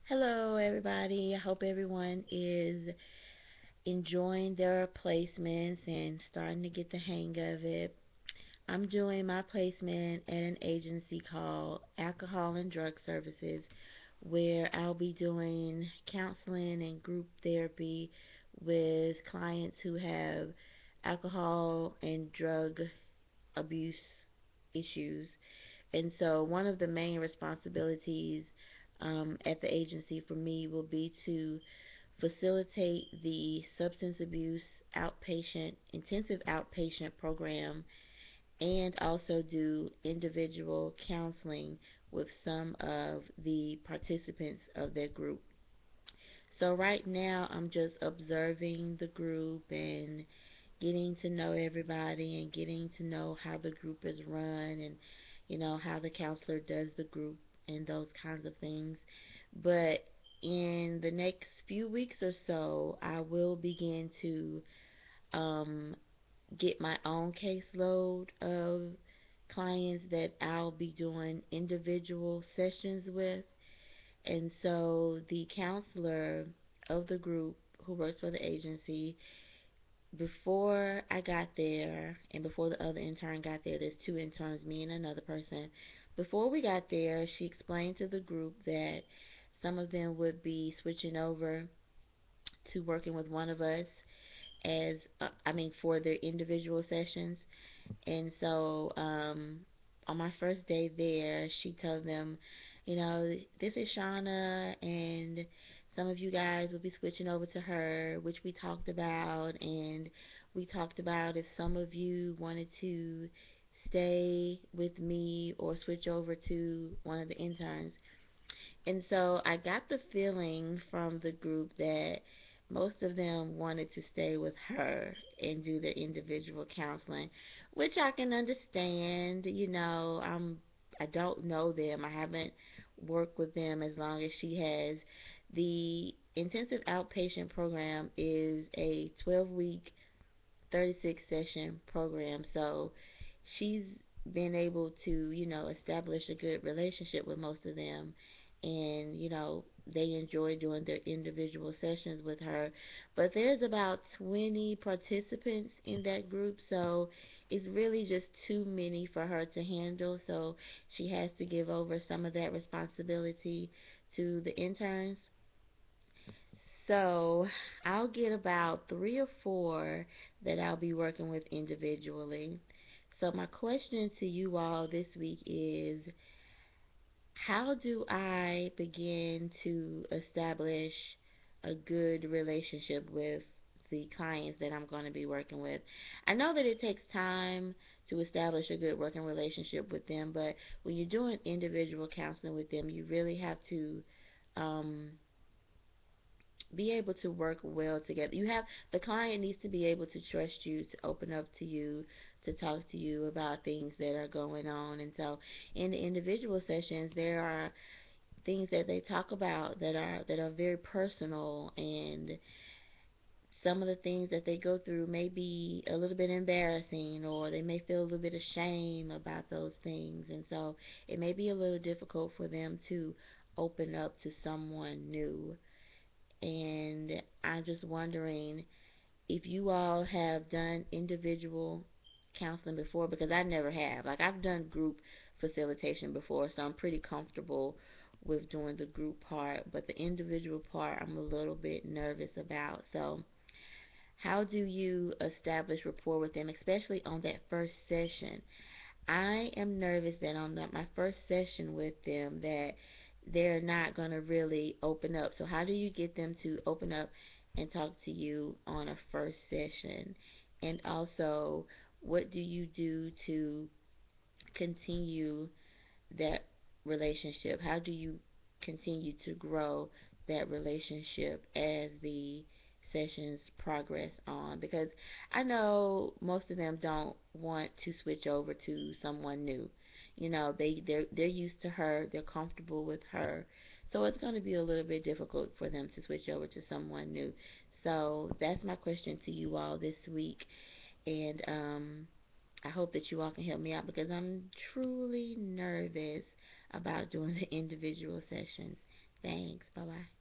Hello, everybody. I hope everyone is enjoying their placements and starting to get the hang of it. I'm doing my placement at an agency called Alcohol and Drug Services, where I'll be doing counseling and group therapy with clients who have alcohol and drug abuse issues. And so, one of the main responsibilities at the agency for me will be to facilitate the substance abuse intensive outpatient program, and also do individual counseling with some of the participants of that group. So, right now, I'm just observing the group and getting to know everybody and getting to know how the group is run and how the counselor does the group and those kinds of things. But in the next few weeks or so, I will begin to um, get my own caseload of clients that I'll be doing individual sessions with. And so the counselor of the group who works for the agency, before I got there and before the other intern got there, there's two interns, me and another person. Before we got there, she explained to the group that some of them would be switching over to working with one of us for their individual sessions. And so, on my first day there, she told them, this is Shauna, and some of you guys will be switching over to her, which we talked about. And we talked about if some of you wanted to stay with me or switch over to one of the interns. And so I got the feeling from the group that most of them wanted to stay with her and do their individual counseling, which I can understand. I don't know them. I haven't worked with them as long as she has. The intensive outpatient program is a 12-week, 36 session program. So she's been able to, establish a good relationship with most of them. And, they enjoy doing their individual sessions with her. But there's about 20 participants in that group, so it's really just too many for her to handle. So she has to give over some of that responsibility to the interns. So I'll get about three or four that I'll be working with individually. So my question to you all this week is, how do I begin to establish a good relationship with the clients that I'm going to be working with? I know that it takes time to establish a good working relationship with them, but when you're doing individual counseling with them, you really have to um, be able to work well together. The client needs to be able to trust you, to open up to you, to talk to you about things that are going on. And so in the individual sessions, there are things that they talk about that are very personal, and some of the things that they go through may be a little bit embarrassing, or they may feel a little bit of shame about those things. And so it may be a little difficult for them to open up to someone new. And I'm just wondering if you all have done individual counseling before, because I never have. Like, I've done group facilitation before, so I'm pretty comfortable with doing the group part, but the individual part I'm a little bit nervous about. So how do you establish rapport with them, especially on that first session? I am nervous that on my first session with them that they're not going to really open up. So how do you get them to open up and talk to you on a first session? And also, what do you do to continue that relationship? How do you continue to grow that relationship as the sessions progress on? Because I know most of them don't want to switch over to someone new. They're used to her, they're comfortable with her. So it's going to be a little bit difficult for them to switch over to someone new. So that's my question to you all this week. And I hope that you all can help me out because I'm truly nervous about doing the individual sessions. Thanks. Bye bye.